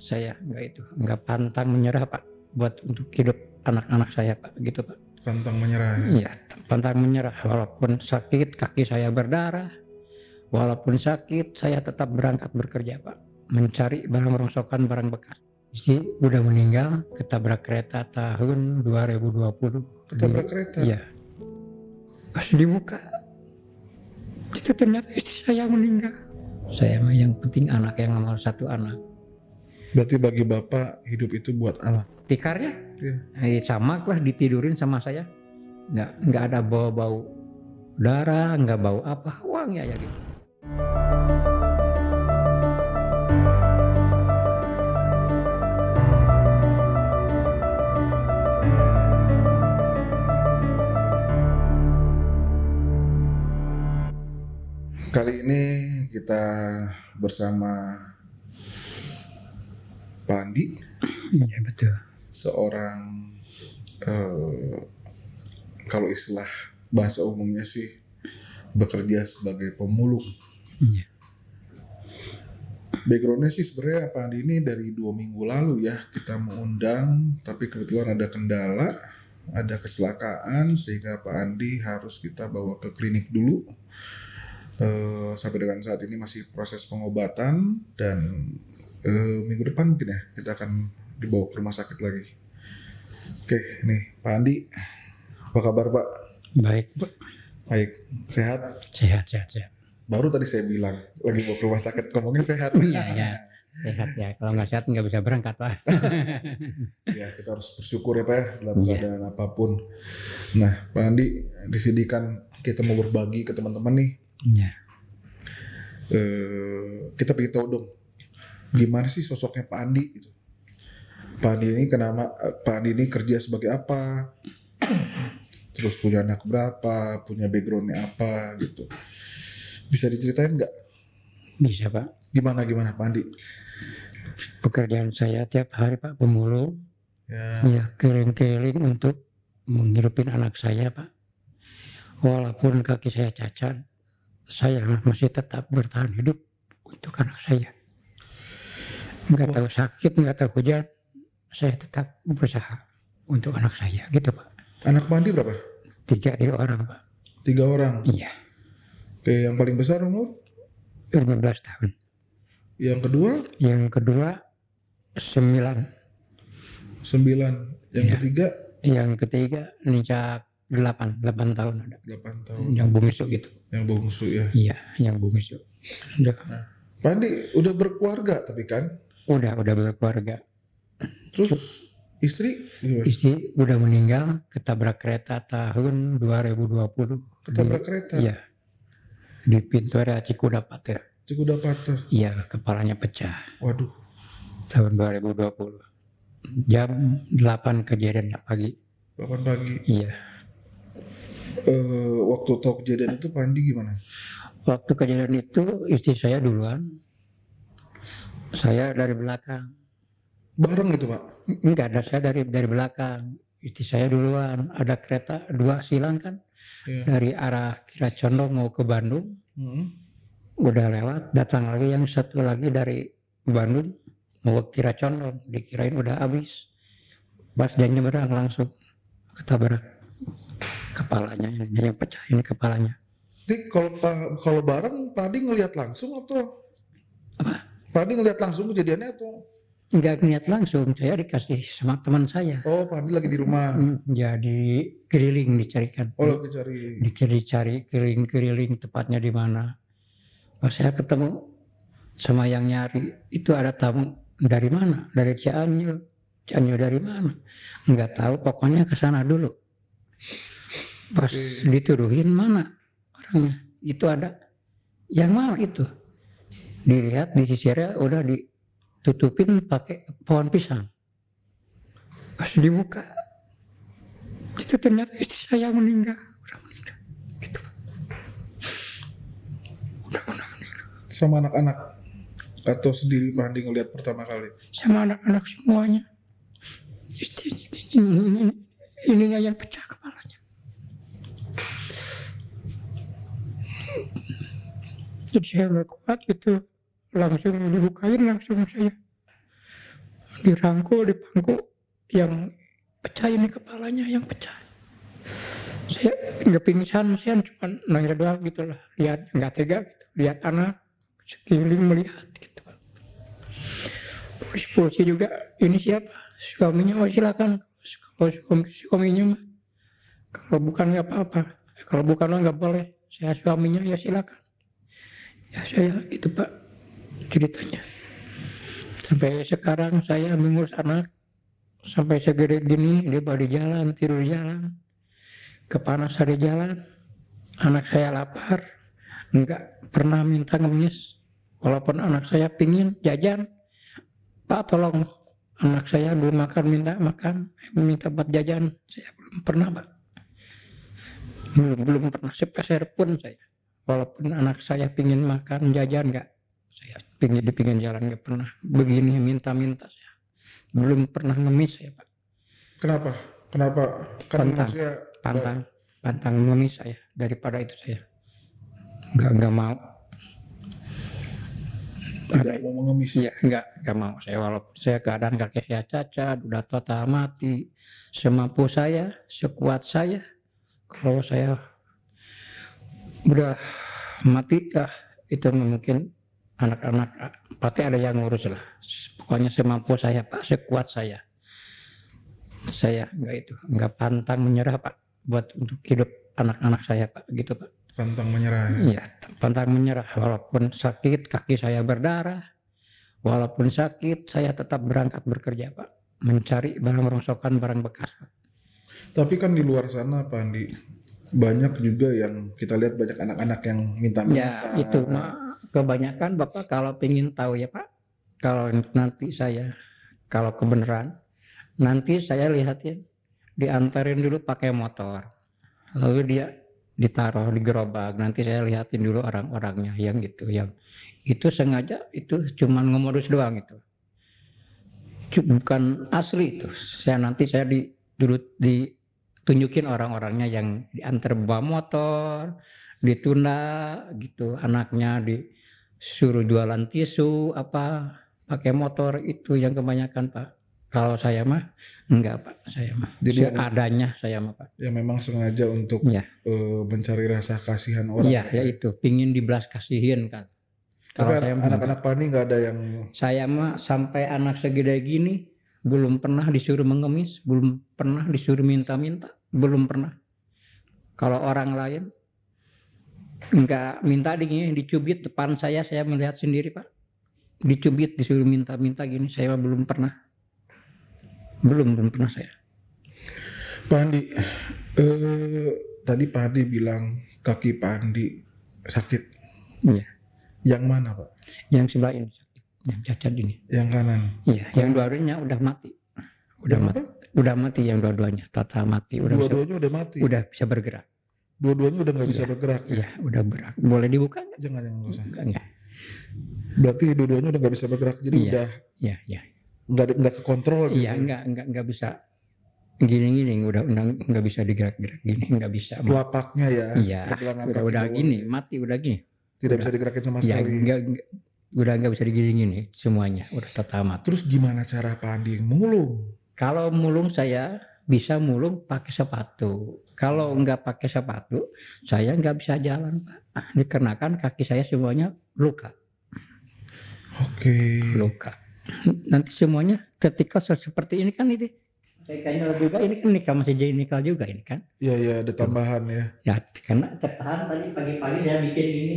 Saya nggak pantang menyerah Pak, buat untuk hidup anak-anak saya Pak, gitu Pak. Pantang menyerah ya? Iya, pantang menyerah, walaupun sakit, kaki saya berdarah, walaupun sakit, saya tetap berangkat bekerja Pak, mencari barang rongsokan, barang bekas. Istri udah meninggal, ketabrak kereta tahun 2020. Ketabrak kereta? Iya. Pas dibuka, itu ternyata istri saya meninggal. Saya mah yang penting anak, yang nomor satu anak. Berarti bagi Bapak hidup itu buat anak? Tikarnya? Iya. Sama lah, ditidurin sama saya. Nggak ada bau darah, nggak bau apa, wangi aja gitu. Kali ini kita bersama Pak Andi. Iya betul. Seorang kalau istilah bahasa umumnya sih bekerja sebagai pemulung. Iya. Backgroundnya sih sebenarnya Pak Andi ini dari 2 minggu lalu ya kita mengundang, tapi kebetulan ada kendala, ada kecelakaan sehingga Pak Andi harus kita bawa ke klinik dulu. Sampai dengan saat ini masih proses pengobatan dan minggu depan mungkin ya kita akan dibawa ke rumah sakit lagi. Oke, nih Pak Andi, apa kabar Pak? Baik Pak. Baik, sehat? Sehat. Baru tadi saya bilang lagi bawa ke rumah sakit, ngomongnya sehat. Iya, sehat ya. Kalau nggak sehat nggak bisa berangkat Pak. Ya, kita harus bersyukur ya Pak ya, dalam keadaan apapun. Nah, Pak Andi, di sini kan kita mau berbagi ke teman-teman nih. Iya. Kita pengen tahu dong, gimana sih sosoknya Pak Andi gitu. Pak Andi ini Pak Andi ini kerja sebagai apa? Terus punya anak berapa? Punya backgroundnya apa gitu? Bisa diceritain nggak? Bisa Pak. Gimana Pak Andi? Pekerjaan saya tiap hari Pak, pemulung. Ya, Keliling-keliling untuk menghidupin anak saya Pak. Walaupun kaki saya cacat, saya masih tetap bertahan hidup untuk anak saya. Nggak tahu sakit, nggak tahu hujan, saya tetap berusaha untuk anak saya, gitu Pak. Anak Pak Andi berapa? 3 orang Pak. 3 orang. Iya. Oke, yang paling besar umur? 15 tahun. Yang kedua? Yang kedua 9. 9. Yang Iya. ketiga? Yang ketiga ninjak 8 tahun ada. 8 tahun. Yang bungsu gitu. Yang bungsu ya. Iya, yang bungsu. Udah. Nah, Pak Andi udah berkeluarga tapi kan? Udah berkeluarga. Terus istri gimana? Istri udah meninggal, ketabrak kereta tahun 2020. Ketabrak kereta? Iya. Di pintu area Cikudapate. Cikudapate? Iya, kepalanya pecah. Waduh. Tahun 2020. Jam 8 kejadiannya pagi. 8 pagi? Iya. Waktu tahu kejadian itu Pak Andi gimana? Waktu kejadian itu istri saya duluan, saya dari belakang. Bareng gitu Pak? Enggak, ada saya dari belakang. Istri saya duluan, ada kereta 2 silang kan, dari arah Kiracondong mau ke Bandung. Udah lewat, datang lagi yang satu lagi dari Bandung mau ke Kiracondong, dikirain udah habis. Pas dia nyebrang langsung ketabrak kepalanya, yang pecah ini kepalanya. Jadi kalau bareng Pak Andi ngelihat langsung atau? Apa? Pak Andi ngelihat langsung kejadiannya atau? Enggak niat langsung, saya dikasih sama teman saya. Oh, Pak Andi lagi di rumah. Jadi keliling dicarikan. Oh, lagi cari. Dicari keliling tepatnya di mana. Pas saya ketemu sama yang nyari, itu ada tamu dari mana? Dari Cianjur. Cianjur dari mana? Enggak tahu, pokoknya ke sana dulu. Pas dituduhin mana orangnya? Itu ada. Yang mana itu? Dilihat di sisirnya udah ditutupin pakai pohon pisang. Pas dibuka, itu ternyata istri saya meninggal. Udah meninggal. Gitu. Udah meninggal. Sama anak-anak? Atau sendiri Pak Andi ngelihat pertama kali? Sama anak-anak semuanya. Istri ininya yang pecah kepalanya. Jadi saya nggak kuat gitu, langsung dibukain langsung saya dirangkul, dipangku, yang pecah ini kepalanya, yang pecah. Saya nggak pingsan, saya cuma nangis doang gitu lah, lihat nggak tega gitu, lihat anak sekeliling melihat gitu. Polisi juga, ini siapa? Suaminya, oh silakan. Kalau suaminya mah, kalau bukan nggak apa-apa, kalau bukan nggak boleh. Saya suaminya, ya silakan. Ya saya itu Pak ceritanya. Sampai sekarang saya mengurus anak, sampai segede gini dia baru di jalan, tidur di jalan, kepanasan di jalan. Anak saya lapar, nggak pernah minta ngemis. Walaupun anak saya pingin jajan, Pak tolong anak saya belum makan, minta buat jajan. Saya belum pernah Pak, belum pernah sepeser pun saya. Walaupun anak saya pingin makan jajan, nggak, saya di pinggir jalan nggak pernah begini minta saya. Belum pernah ngemis saya Pak. Kenapa? Kenapa? Kan maksudnya Pantang ngemis saya, daripada itu saya nggak mau. tidak mau mengemis. Iya, nggak mau saya, walaupun saya keadaan kaki saya cacat, udah total mati, semampu saya, sekuat saya. Kalau saya udah mati itu mungkin anak-anak pasti ada yang ngurus lah. Pokoknya semampu saya Pak, sekuat saya. Saya nggak pantang menyerah Pak, buat untuk hidup anak-anak saya Pak, gitu Pak. Pantang menyerah. Iya, pantang menyerah. Walaupun sakit, kaki saya berdarah, walaupun sakit, saya tetap berangkat bekerja Pak, mencari barang rongsokan, barang bekas Pak. Tapi kan di luar sana Pak Andi, banyak juga yang kita lihat banyak anak-anak yang minta-minta. Ya itu kebanyakan Bapak kalau pengen tahu ya Pak, kalau nanti saya, kalau kebenaran, nanti saya lihatin, diantarin dulu pakai motor, lalu dia ditaruh di gerobak, nanti saya lihatin dulu orang-orangnya yang gitu, yang itu sengaja, itu cuma ngomodus doang itu, bukan asli itu. Nanti saya dulu ditunjukin orang-orangnya yang diantar bawa motor, ditunda gitu, anaknya disuruh jualan tisu apa pakai motor, itu yang kebanyakan Pak. Kalau saya mah enggak Pak, saya mah jadi seadanya saya mah Pak. Ya memang sengaja untuk mencari rasa kasihan orang. Iya, ya itu, pingin dibelas kasihin kan. Kalau saya anak-anak Pak Andi nggak ada yang. Saya mah sampai anak segede gini belum pernah disuruh mengemis, belum pernah disuruh minta-minta, belum pernah. Kalau orang lain enggak minta dicubit depan saya melihat sendiri Pak. Dicubit, disuruh minta-minta gini, saya belum pernah. Belum pernah saya. Pak Andi, tadi Pak Andi bilang kaki Pak Andi sakit. Iya. Yang mana Pak? Yang sebelah ini sakit, yang cacat ini. Yang kanan. Iya, yang dua-duanya udah mati. Udah mati yang dua-duanya, total mati. Dua-duanya udah mati. Udah bisa bergerak. Dua-duanya udah nggak bisa bergerak. Iya, udah bergerak. Boleh dibuka nggak? Jangan usah. Enggak. Berarti dua-duanya udah nggak bisa bergerak, jadi udah. Iya. Nggak kekontrol gitu. Iya, enggak bisa gini udah nggak bisa digerak-gerak gini, nggak bisa. Telapaknya ya. Iya. Udah gini, mati udah gini. Tidak bisa digerakin sama sekali. Udah nggak bisa digini semuanya, udah total mati. Terus gimana cara Pak Andi mulung? Kalau mulung saya bisa mulung pakai sepatu. Kalau nggak pakai sepatu, saya nggak bisa jalan Pak. Dikarenakan kaki saya semuanya luka. Oke. Luka. Nanti semuanya ketika seperti ini kan itu. Kayaknya juga ini kan nikah, masih jadi nikah juga ini kan. Iya ada tambahan ya. Ya karena tertahan tadi pagi-pagi saya bikin ini.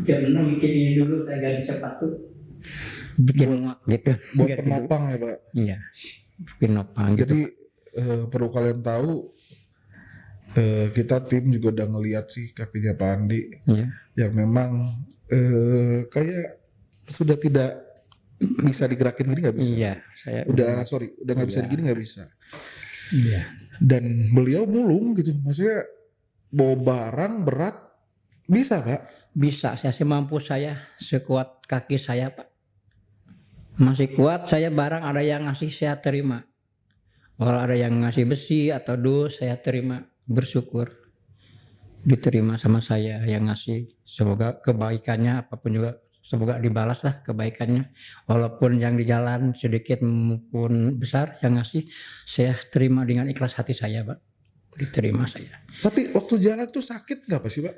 Jam 6 bikin ini dulu, saya ganti sepatu. Bikin gitu. Buat penopang ya Pak. Iya. Bikin nopang gitu. Jadi perlu kalian tahu, kita tim juga udah ngeliat sih kakinya Pak Andi. Iya. Yang memang kayak sudah tidak bisa digerakin gini, nggak bisa. Iya, udah nggak bisa gini, nggak bisa. Iya. Dan beliau mulung gitu, maksudnya bawa barang berat bisa Pak? Bisa, saya semampu saya, sekuat kaki saya Pak. Masih kuat saya, barang ada yang ngasih saya terima. Kalau ada yang ngasih besi atau dus saya terima, bersyukur. Diterima sama saya yang ngasih, semoga kebaikannya apapun juga semoga dibalas lah kebaikannya. Walaupun yang di jalan sedikit maupun besar yang ngasih, saya terima dengan ikhlas hati saya, Pak. Diterima saya. Tapi waktu jalan tuh sakit nggak Pak sih Pak?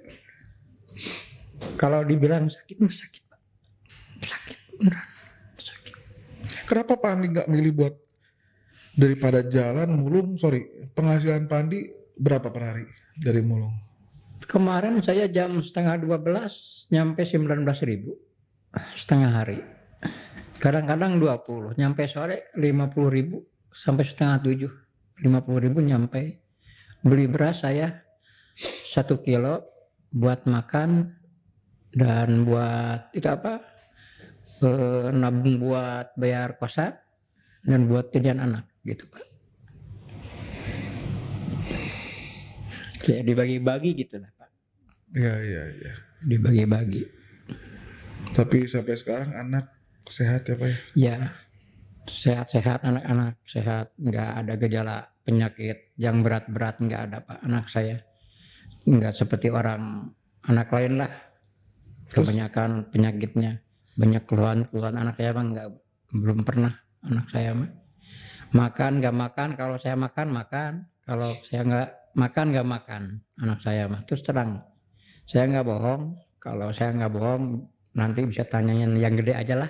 Kalau dibilang sakit mah sakit, Pak. Sakit beneran, sakit. Kenapa Pak Andi nggak milih buat daripada jalan mulung, penghasilan Pak Andi berapa per hari dari mulung? Kemarin saya jam setengah 12 nyampe 19.000 setengah hari. Kadang-kadang 20, nyampe sore 50.000 sampai setengah 7. 50.000 nyampe. Beli beras saya 1 kilo buat makan dan buat itu apa? Nabung buat bayar kosan dan buat jajan anak gitu, Pak. Kayak dibagi-bagi gitu lah, Pak. Iya. Dibagi-bagi. Tapi sampai sekarang anak sehat ya Pak ya? Ya, sehat-sehat, anak-anak sehat, nggak ada gejala penyakit yang berat-berat, nggak ada Pak. Anak saya nggak seperti orang anak lain lah, kebanyakan penyakitnya, banyak keluhan anak saya mah belum pernah anak saya mah. Makan nggak makan, kalau saya makan, kalau saya nggak makan anak saya mah. Terus terang, saya nggak bohong, kalau saya nggak bohong nanti bisa tanyain yang gede aja lah,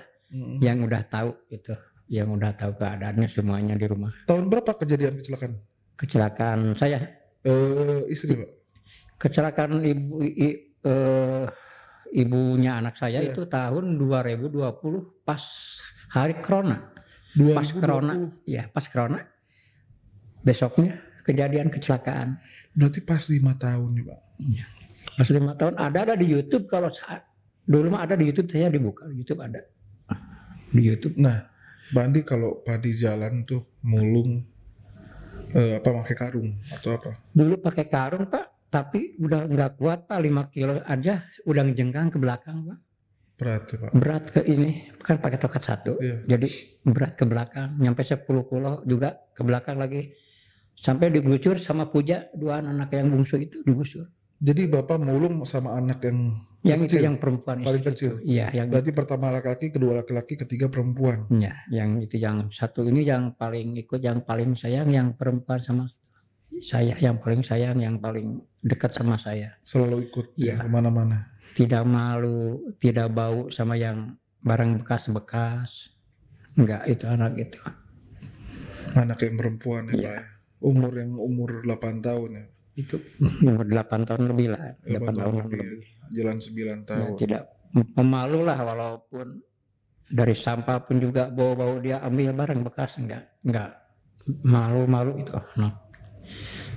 yang udah tahu itu, yang udah tahu keadaannya semuanya di rumah. Tahun berapa kejadian kecelakaan? Kecelakaan saya, Istri Pak? kecelakaan ibunya anak saya itu tahun 2020 pas hari corona. 2020. Pas corona. Besoknya kejadian kecelakaan. Berarti pas 5 tahun nih Pak? Iya. Pas 5 tahun ada di YouTube, kalau saat dulu mah ada di YouTube, saya dibuka YouTube ada di YouTube. Nah, Pak Andi kalau padi jalan tuh mulung pakai karung atau apa? Dulu pakai karung Pak, tapi udah nggak kuat Pak, 5 kilo aja udah ngejengkang ke belakang Pak. Berat ya Pak? Berat ke ini, kan pakai tokat 1, jadi berat ke belakang, nyampe 10 kilo juga ke belakang lagi. Sampai digusur sama Puja, 2 anak yang bungsu itu digusur. Jadi Bapak mulung sama anak yang itu kecil, yang perempuan paling istri kecil. Iya, yang berarti pertama laki-laki, kedua laki-laki, ketiga perempuan. Iya, yang itu yang satu ini yang paling sayang, yang perempuan sama saya yang paling sayang, yang paling dekat sama saya. Selalu ikut ya kemana-mana. Tidak malu, tidak bau sama yang barang bekas-bekas. Enggak, itu anak itu. Anak yang perempuan ya Pak. Umur 8 tahun ya. Itu umur 8 tahun lebih lah, 8 tahun lebih. Jalan 9 tahun. Ya, tidak pemalu lah, walaupun dari sampah pun juga bau-bau dia ambil barang bekas, enggak malu itu.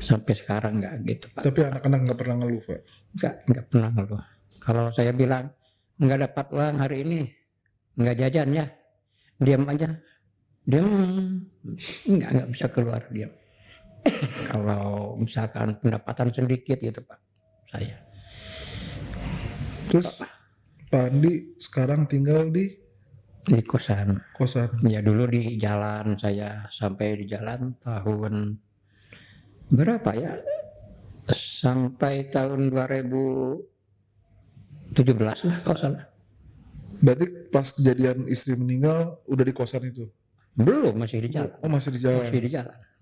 Sampai sekarang enggak gitu Pak. Tapi anak-anak enggak pernah ngeluh Pak? Enggak pernah ngeluh. Kalau saya bilang enggak dapat uang hari ini, enggak jajan ya, diam aja. Diam, enggak bisa keluar, diam. Kalau misalkan pendapatan sedikit gitu Pak, saya. Terus Pak Andi sekarang tinggal di kosan. Ya dulu di jalan, saya sampai di jalan tahun berapa ya? Sampai tahun 2017 lah kalau salah. Berarti pas kejadian istri meninggal udah di kosan itu? Belum, masih di jalan. Oh, masih di jalan.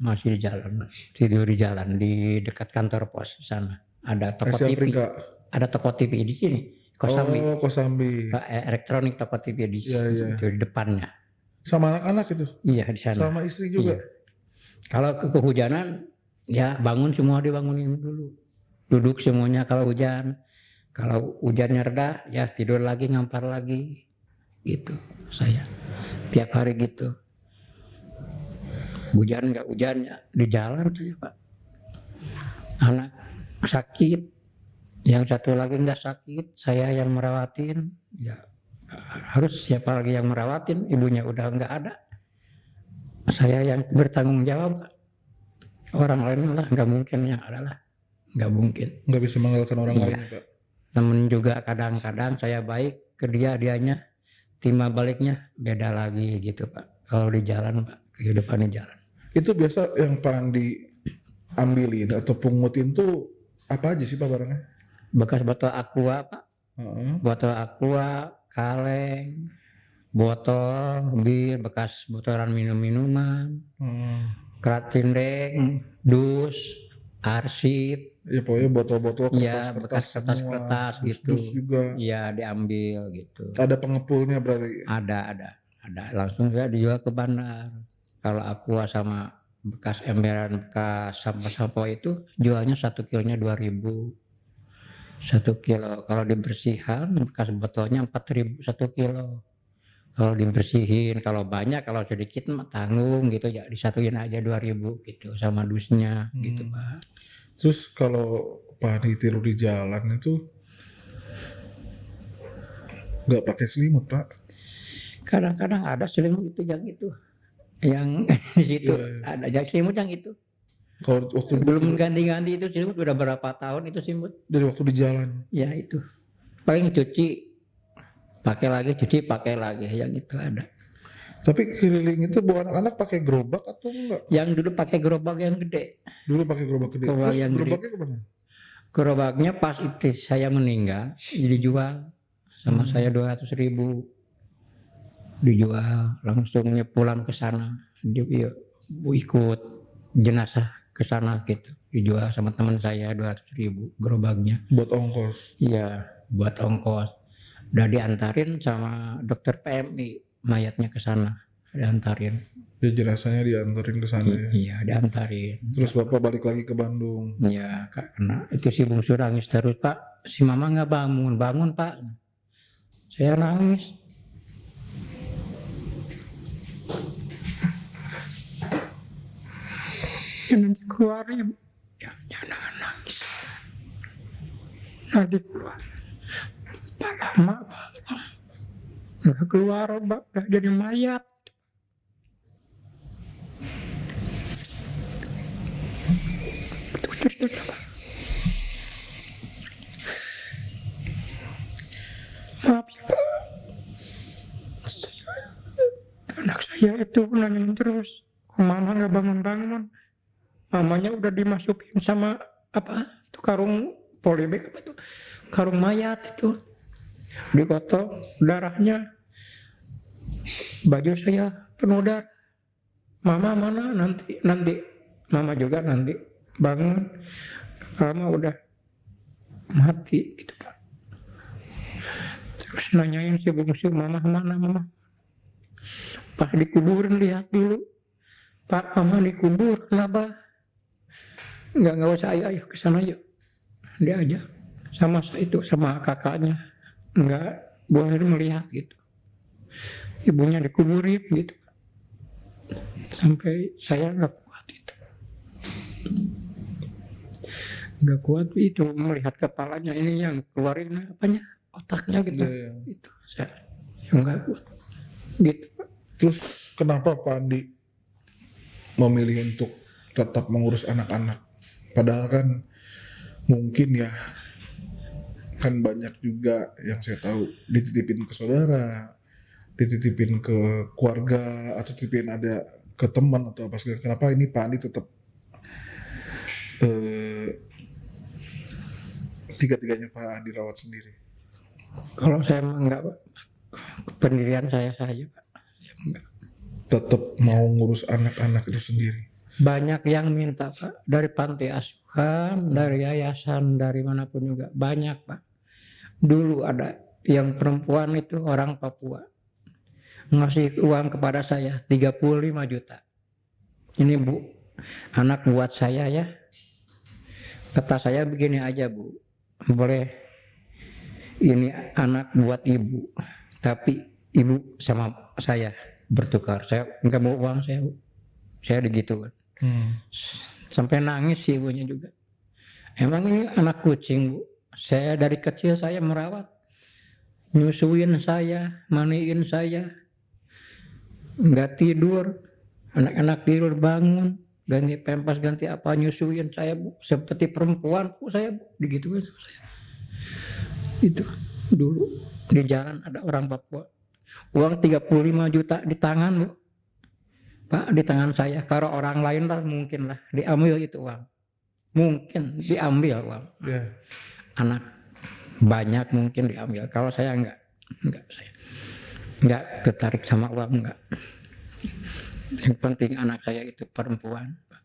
Masih di jalan. Tidur di jalan di dekat kantor pos di sana. Ada toko Asia TV. Afrika. Ada toko TV di sini. Kosambi. Oh, Kosambi. Elektronik, toko TV di situ di depannya. Sama anak-anak itu? Iya, di sana. Sama istri juga? Iya. Kalau kehujanan, ya bangun semua, dibangunin dulu. Duduk semuanya kalau hujan. Kalau hujannya reda, ya tidur lagi, ngampar lagi. Gitu saya. Tiap hari gitu. Hujan nggak hujan ya di jalan saja Pak. Anak sakit, yang satu lagi nggak sakit, saya yang merawatin. Ya harus siapa lagi yang merawatin? Ibunya udah nggak ada. Saya yang bertanggung jawab. Orang lain lah nggak mungkin, yang adalah nggak mungkin. Nggak bisa mengandalkan orang lain Pak. Temen juga kadang-kadang saya baik ke dianya timah baliknya beda lagi gitu Pak. Kalau di jalan Pak, kehidupan di jalan. Itu biasa yang Pak Andi ambilin atau pungutin tuh apa aja sih Pak barangnya? Bekas botol aqua Pak. Botol aqua, kaleng, botol, bir, bekas botolan minuman, kerat tindeng, dus, arsip, Ya pokoknya botol-botol, ya kertas-kertas bekas semua, kertas-kertas dus-dus gitu, juga. ya diambil gitu. Ada pengepulnya berarti. Ada, langsung saya dijual ke bandar. Kalau aqua sama bekas emberan, bekas sampah-sampah itu jualnya 1 kilonya 2.000. 1 kilo. Kalau dibersihan bekas botolnya 4.000 1 kilo. Kalau dibersihin, kalau banyak, kalau sedikit mah tanggung gitu ya, disatuin aja 2.000 gitu sama dusnya gitu Pak. Terus kalau Pak Andi tidur di jalan itu nggak pakai selimut Pak? Kadang-kadang ada selimut itu yang di situ ada yang selimut yang itu. Kalau waktu Belum ganti-ganti itu selimut udah berapa tahun itu selimut. dari waktu di jalan. Ya itu. Paling cuci, pakai lagi yang itu ada. Tapi keliling itu bawa anak-anak pakai gerobak atau enggak? Yang dulu pakai gerobak yang gede. Dulu pakai gerobak gede. Gerobak Terus yang gerobaknya kemana? Gerobaknya pas itu saya meninggal dijual sama saya 200.000 dijual, langsungnya pulang ke sana. Dia ikut jenazah ke sana gitu, dijual sama teman saya 200.000 gerobaknya. Buat ongkos. Iya, buat ongkos. Udah diantarin sama dokter PMI mayatnya ke sana, diantarin. Ya jenazahnya diantarin ke sana ya. Iya, diantarin. Terus Bapak balik lagi ke Bandung. Ya, karena itu si bungsu nangis terus Pak. Si mama nggak bangun Pak. Saya nangis. Ya, nanti keluar ya, jangan nangis. Nanti keluar. Pak lama Pak. Nggak keluar Pak, nggak jadi mayat. Itu Pak. Maaf ya Pak. Anak saya itu nanyain terus, mama nggak bangun-bangun. Mamanya udah dimasukin sama apa? Itu karung polybag apa tuh? Karung mayat itu. Digotong darahnya. Baju saya penuh darah. Mama mana nanti mama juga nanti bangun. Mama udah mati gitu Pak. Terus nanyain si bungsu, mama mana mama? Pak dikuburin, lihat dulu. Pak, mama dikubur, kenapa? Enggak usah, ayo ke sana yuk. Dia ajak sama itu sama kakaknya. Enggak boleh melihat gitu. Ibunya dikuburin gitu. Sampai saya enggak kuat itu. Enggak kuat itu melihat kepalanya ini yang keluarin apanya? Otaknya gitu. Itu saya enggak kuat. Gitu. Terus kenapa Pak Andi memilih untuk tetap mengurus anak-anak? Padahal kan mungkin ya, kan banyak juga yang saya tahu dititipin ke saudara, dititipin ke keluarga, atau titipin ada ke teman atau apa segala. Kenapa ini Pak Andi tetap tiga-tiganya Pak Andi rawat sendiri? Kalau saya emang enggak Pak. Pendirian saya saja Pak. Enggak. Tetap mau ngurus anak-anak itu sendiri. Banyak yang minta Pak, dari panti asuhan, dari yayasan, dari manapun juga banyak Pak. Dulu ada yang perempuan itu orang Papua ngasih uang kepada saya 35 juta. Ini Bu, anak buat saya ya. Kata saya begini aja Bu, boleh ini anak buat ibu, tapi ibu sama saya bertukar. Saya nggak mau uang saya Bu, saya digitukan. Sampai nangis si ibunya juga. Emang ini anak kucing Bu. Saya dari kecil saya merawat, nyusuin saya, mandiin saya, nggak tidur, anak-anak tidur bangun, ganti pempas, ganti apa, nyusuin saya Bu, seperti perempuan Bu saya Bu, digituin sama saya. Itu dulu di jalan ada orang Papua, uang 35 juta di tangan Bu. Pak, di tangan saya. Kalau orang lain lah mungkin lah diambil itu uang. Mungkin diambil uang. Yeah. Anak banyak mungkin diambil. Kalau saya enggak. enggak, saya enggak tertarik sama uang, enggak. Yang penting anak saya itu perempuan, Pak.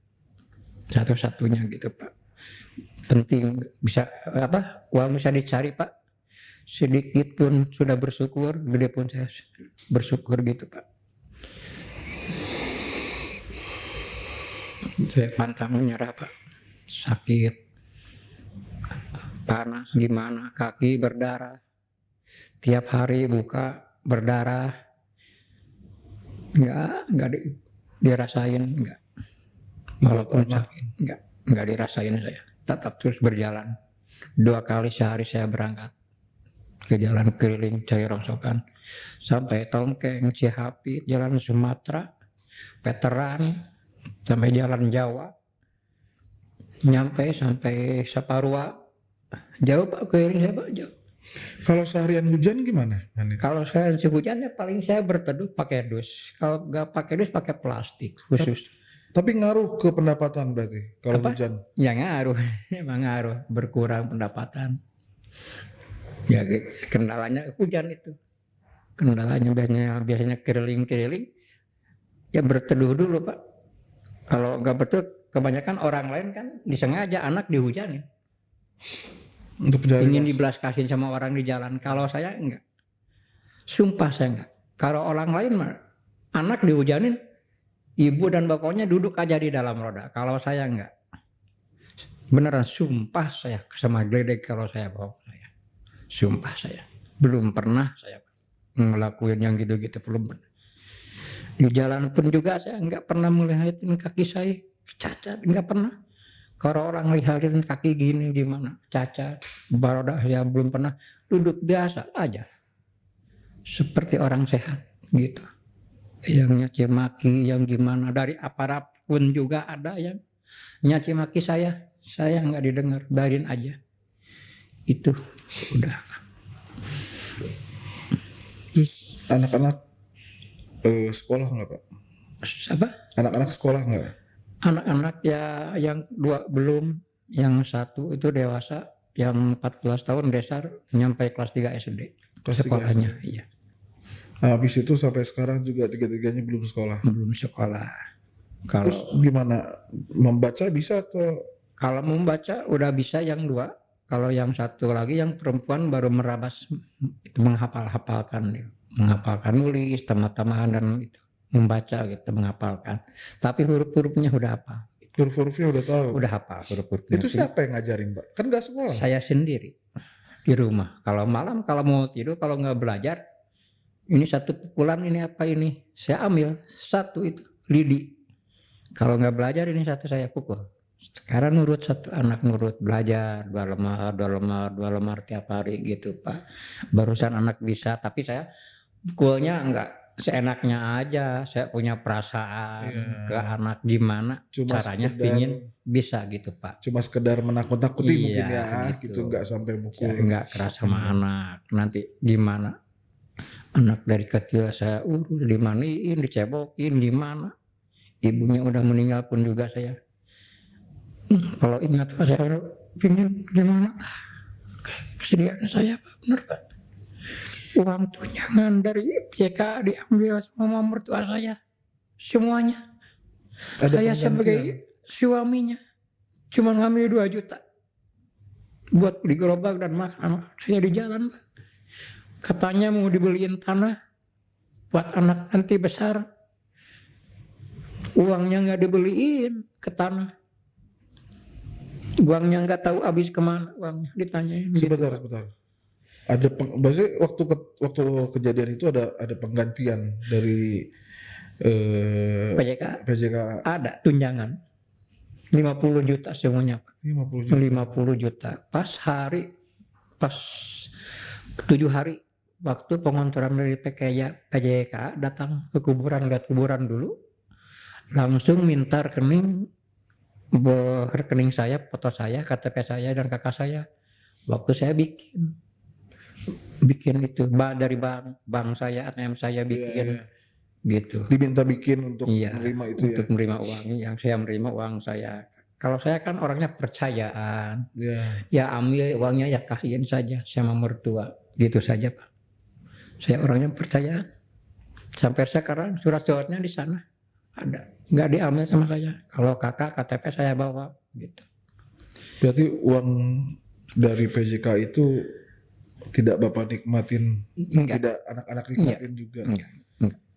Satu-satunya gitu, Pak. Penting bisa uang bisa dicari, Pak. Sedikit pun sudah bersyukur, gede pun saya bersyukur gitu, Pak. Saya pantang menyerah, Pak. Sakit, panas gimana, kaki berdarah. Tiap hari buka berdarah. Enggak dirasain, enggak. Walaupun sakit, enggak dirasain saya. Tetap terus berjalan. 2 kali sehari saya berangkat ke jalan keliling cari rongsokan sampai Tongkeng, Cihapit, jalan Sumatera, Veteran, sampai jalan Jawa, sampai Saparua. Jauh Pak, keliling saya Pak, jauh. Kalau seharian hujan gimana? Kalau saya hujan ya paling saya berteduh pakai dus. Kalau nggak pakai dus pakai plastik khusus. Tapi ngaruh ke pendapatan berarti kalau hujan? Ya ngaruh, emang ngaruh, berkurang pendapatan. Ya kendalanya hujan itu. Kendalanya biasanya keliling-keliling, ya berteduh dulu Pak. Kalau nggak berteduh, kebanyakan orang lain kan disengaja anak dihujanin. Untuk ingin dibelas kasihin sama orang di jalan. Kalau saya enggak. Sumpah saya enggak. Kalau orang lain mah anak dihujanin, ibu dan bapaknya duduk aja di dalam roda. Kalau saya enggak. Beneran sumpah saya sama geledek kalau saya bohong saya. Sumpah saya. Belum pernah saya ngelakuin yang gitu-gitu, belum pernah. Di jalan pun juga saya enggak pernah melihatin kaki saya cacat, enggak pernah. Kalau orang lihatin kaki gini gimana, cacat, baroda saya belum pernah, duduk biasa aja. Seperti orang sehat gitu. Yang nyaci maki, yang gimana, dari aparat pun juga ada yang nyaci maki saya nggak didengar, biarin aja. Itu udah. Terus anak-anak sekolah nggak Pak? Apa? Anak-anak sekolah nggak? Anak-anak ya yang 2 belum, yang 1 itu dewasa, yang 14 tahun dasar nyampe kelas 3 SD. Kelas sekolahnya, 3 iya. Habis itu sampai sekarang juga 3-tiganya belum sekolah. Belum sekolah. Terus gimana, membaca bisa atau? Kalau membaca udah bisa yang 2. Kalau yang 1 lagi yang perempuan baru merabas itu menghafalkan nulis, tamah-tamahan dan itu membaca gitu, menghafalkan. Tapi huruf-hurufnya udah hafal. Huruf-hurufnya udah tahu. Udah hafal huruf-hurufnya. Itu siapa yang ngajarin Pak? Kan nggak sekolah. Saya sendiri di rumah. Kalau malam kalau mau tidur, kalau nggak belajar, ini 1 pukulan, ini apa ini? Saya ambil 1 itu lidi. Kalau nggak belajar ini 1 saya pukul. Sekarang nurut 1 anak nurut, belajar 2 lemar tiap hari gitu Pak. Barusan anak bisa, tapi saya pukulnya enggak seenaknya aja. Saya punya perasaan ke anak gimana cuma caranya pingin bisa gitu Pak. Cuma sekedar menakut-nakuti mungkin ya gitu, enggak sampai mukul. Enggak keras sama anak. Nanti gimana? Anak dari kecil saya dimaniin, dicebokin gimana? Ibunya udah meninggal pun juga saya. Kalau ingat Pak, saya pingin gimana? Kesediaan saya Pak, benar Pak. Uang tunjangan dari PJK diambil sama mertua saya. Semuanya. Saya sebagai suaminya cuma ngambil 2 juta. Buat beli gerobak dan makan saya di jalan Pak. Katanya mau dibeliin tanah buat anak nanti besar. Uangnya nggak dibeliin ke tanah. Uangnya nggak tahu habis kemana uangnya, ditanyain. Sebentar. Ada maksudnya waktu kejadian itu ada penggantian dari PJK. Ada tunjangan 50 juta semuanya Pak. 50 juta. Pas 7 hari waktu pengontrolan dari PJK datang ke kuburan, lihat kuburan dulu, langsung minta rekening saya, foto saya, KTP saya dan kakak saya. Waktu saya bikin itu dari bank saya, ATM saya bikin gitu. Diminta bikin untuk menerima itu untuk menerima uang, yang saya menerima uang saya. Kalau saya kan orangnya percayaan, ya ambil uangnya ya kasihin saja sama mertua, gitu saja Pak. Saya orangnya percaya. Sampai sekarang surat-suratnya di sana ada, nggak diambil sama saya. Kalau kakak KTP saya bawa gitu. Berarti uang dari PJK itu tidak Bapak nikmatin, Enggak, tidak anak-anak nikmatin juga. enggak.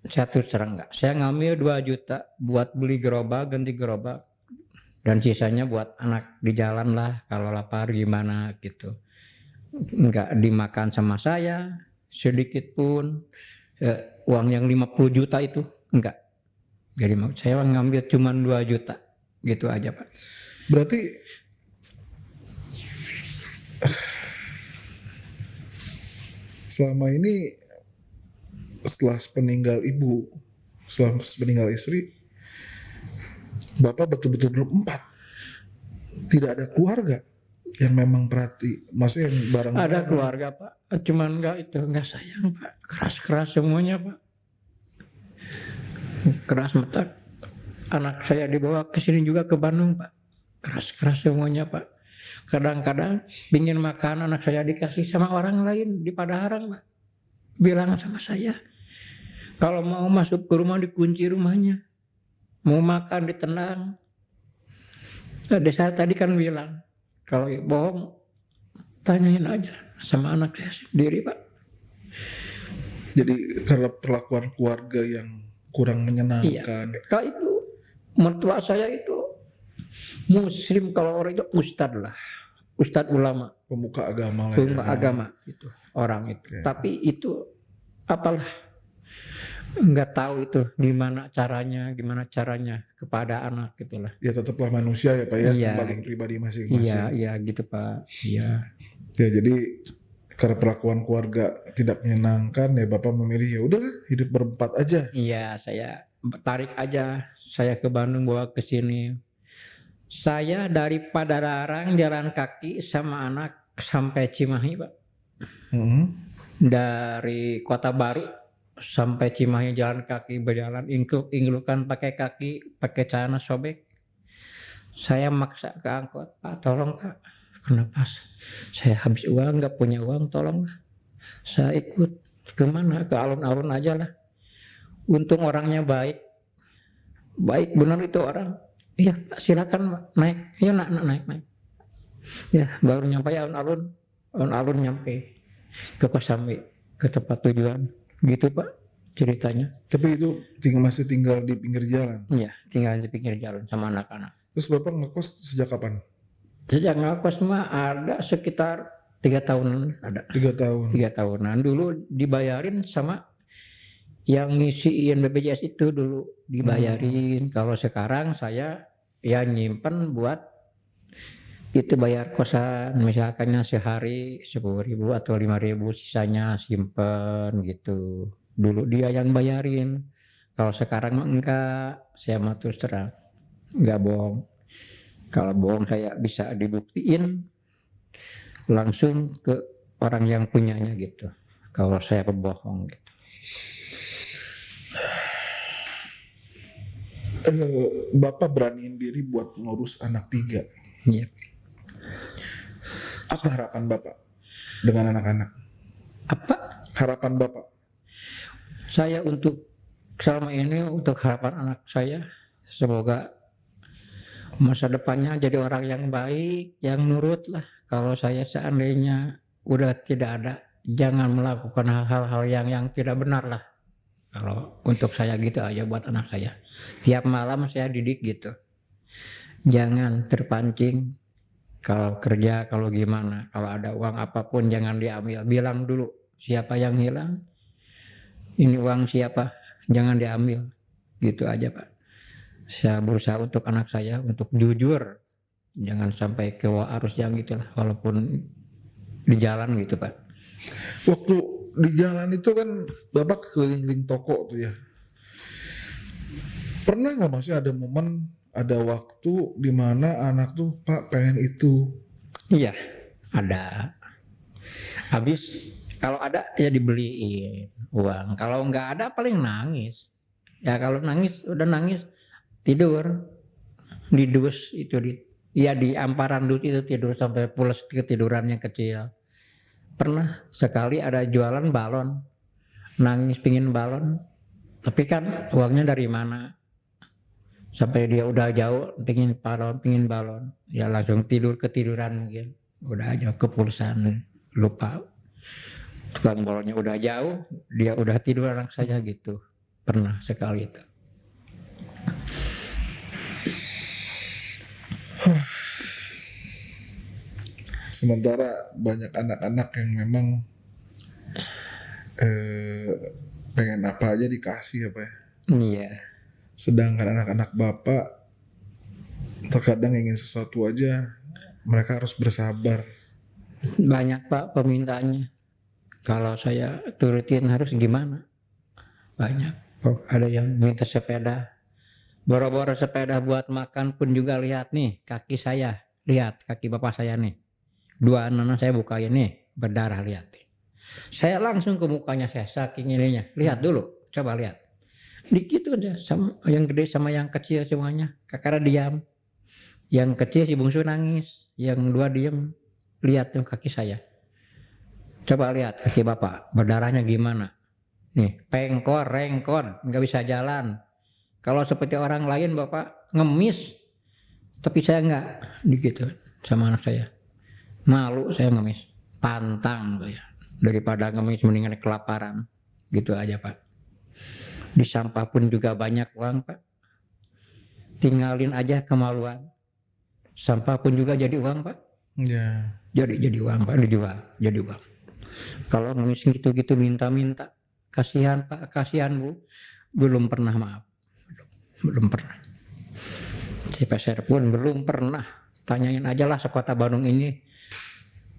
Saya terus terang enggak. Saya ngambil 2 juta buat beli gerobak, ganti gerobak. Dan sisanya buat anak di jalan lah, kalau lapar gimana gitu. Enggak dimakan sama saya sedikit pun. Uang yang 50 juta itu enggak. Jadi saya ngambil cuma 2 juta gitu aja Pak. Berarti selama ini setelah meninggal ibu, setelah meninggal istri, Bapak betul-betul berempat. Tidak ada keluarga yang memang maksudnya yang barang. Ada keluarga Pak, cuman enggak sayang Pak. Keras-keras semuanya Pak. Keras mata. Anak saya dibawa ke sini juga ke Bandung Pak. Keras-keras semuanya Pak. Kadang-kadang pingin makan anak saya dikasih sama orang lain di Padaharang Pak. Bilang sama saya, kalau mau masuk ke rumah dikunci rumahnya. Mau makan ditendang. Saya tadi kan bilang, kalau bohong tanyain aja sama anak saya sendiri Pak. Jadi karena perlakuan keluarga yang kurang menyenangkan. Iya. Kalau itu mertua saya itu muslim, kalau orang itu ustadz lah, ustadz ulama, Pemuka agama lah. pemuka agama itu orang itu. Oke. Tapi itu apalah, nggak tahu itu gimana caranya kepada anak gitulah. Ya tetaplah manusia ya Pak ya, Iya. kembali ke pribadi masing-masing. Iya gitu Pak. Iya. Ya jadi karena perlakuan keluarga tidak menyenangkan ya Bapak memilih ya udahlah hidup berempat aja. Iya, saya tarik aja. Saya ke Bandung bawa ke sini. Saya dari Padalarang jalan kaki sama anak sampai Cimahi Pak. Mhm. Dari Kota Baru sampai Cimahi jalan kaki, berjalan inglukan pakai kaki, pakai celana sobek. Saya maksa ke angkot, Pak tolong Pak, kenapa saya habis uang, nggak punya uang, tolong lah. Saya ikut kemana, ke alun-alun aja lah. Untung orangnya baik benar itu orang. Iya silakan naik, yuk naik. Ya baru nyampe alun-alun nyampe ke Kosambi, ke tempat tujuan gitu Pak ceritanya. Tapi itu masih tinggal di pinggir jalan. Iya tinggal di pinggir jalan sama anak-anak. Terus Bapak ngekos sejak kapan? Sejak ngekos mah ada sekitar 3 tahunan ada. 3 tahun. 3 tahunan dulu dibayarin sama yang ngisiin BPJS itu dulu dibayarin. Kalau sekarang saya ya nyimpen buat itu bayar kosan, misalkannya sehari 10.000 atau 5.000, sisanya simpen gitu. Dulu dia yang bayarin. Kalau sekarang mah enggak, saya mah terus terang enggak bohong. Kalau bohong saya bisa dibuktiin langsung ke orang yang punyanya gitu. Kalau saya pembohong gitu. Bapak beraniin diri buat ngurus anak 3. Iya. Apa harapan Bapak dengan anak-anak? Apa? Harapan Bapak? Saya untuk selama ini untuk harapan anak saya semoga masa depannya jadi orang yang baik, yang nurut lah. Kalau saya seandainya udah tidak ada, jangan melakukan hal-hal yang tidak benar lah. Kalau untuk saya gitu aja buat anak saya. Tiap malam saya didik gitu. Jangan terpancing kalau kerja, kalau gimana, kalau ada uang apapun jangan diambil. Bilang dulu siapa yang hilang, ini uang siapa, jangan diambil. Gitu aja Pak. Saya berusaha untuk anak saya untuk jujur, jangan sampai ke arus yang gitulah, walaupun di jalan gitu Pak. Waktu di jalan itu kan Bapak keliling-keliling toko tuh ya. Pernah nggak maksudnya ada momen, ada waktu di mana anak tuh Pak pengen itu? Iya, ada. Habis kalau ada ya dibeliin uang. Kalau nggak ada paling nangis. Ya kalau nangis udah nangis tidur di dus itu di amparan dus itu tidur sampai pulas ketidurannya kecil. Pernah sekali ada jualan balon. nangis pingin balon, tapi kan uangnya dari mana? Sampai dia udah jauh pingin balon, ya langsung ketiduran mungkin, udah aja kepulsan, lupa. Tukang balonnya udah jauh, dia udah tidur anak saya gitu, pernah sekali itu. Sementara banyak anak-anak yang memang pengen apa aja dikasih apa ya. Iya. Sedangkan anak-anak bapak terkadang ingin sesuatu aja mereka harus bersabar. Banyak Pak permintaannya. Kalau saya turutin harus gimana? Banyak. Oh, ada yang minta sepeda. Boro-boro sepeda buat makan pun juga lihat nih kaki saya. Lihat kaki bapak saya nih. 2 anak saya bukain nih berdarah lihat. Saya langsung ke mukanya saya saking ininya. Lihat dulu, coba lihat. Dikit aja sama yang gede sama yang kecil semuanya. Kakak diam. Yang kecil si bungsu nangis, yang 2 diam. Lihat tuh kaki saya. Coba lihat kaki bapak, berdarahnya gimana? Nih, pengkor, rengkor, nggak bisa jalan. Kalau seperti orang lain bapak ngemis, tapi saya nggak, gitu sama anak saya. Malu saya ngemis, pantang saya. Daripada ngemis mendingan kelaparan, gitu aja Pak. Di sampah pun juga banyak uang Pak. Tinggalin aja kemaluan. Sampah pun juga jadi uang Pak. Ya. Jadi uang Pak, dijual jadi uang. Kalau ngemis gitu-gitu minta-minta, kasihan Pak, kasihan Bu. Belum pernah maaf. Belum pernah. Si peser pun belum pernah. Tanyain aja lah sekota Bandung ini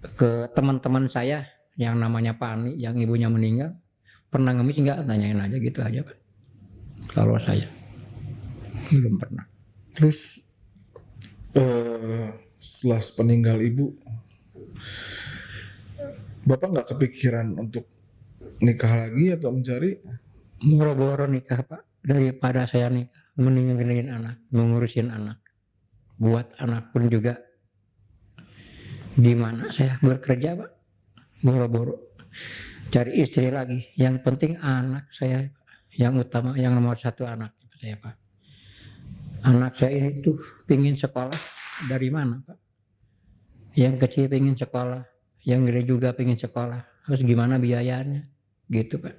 ke teman-teman saya yang namanya Pani, yang ibunya meninggal. Pernah ngemis enggak? Tanyain aja gitu aja Pak. Kalau saya belum pernah. Terus setelah peninggal ibu, bapak nggak kepikiran untuk nikah lagi atau mencari? Boro-boro nikah Pak, daripada saya nikah mendingin anak, mengurusin anak. Buat anak pun juga gimana saya bekerja Pak, boro-boro cari istri lagi. Yang penting anak saya yang utama, yang nomor 1 anak saya Pak. Anak saya ini tuh pingin sekolah dari mana Pak? Yang kecil pingin sekolah, yang gede juga pingin sekolah. Harus gimana biayanya? Gitu Pak.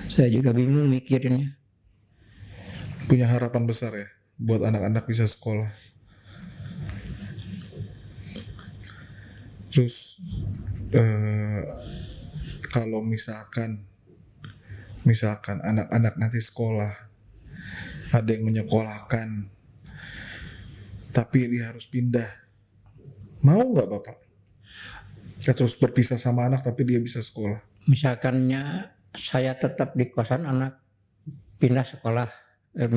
Saya juga bingung mikirinnya. Punya harapan besar ya buat anak-anak bisa sekolah. Terus kalau misalkan anak-anak nanti sekolah, ada yang menyekolahkan, tapi dia harus pindah, mau nggak bapak? Ya, terus berpisah sama anak tapi dia bisa sekolah. Misalkannya saya tetap di kosan, anak pindah sekolah, Ya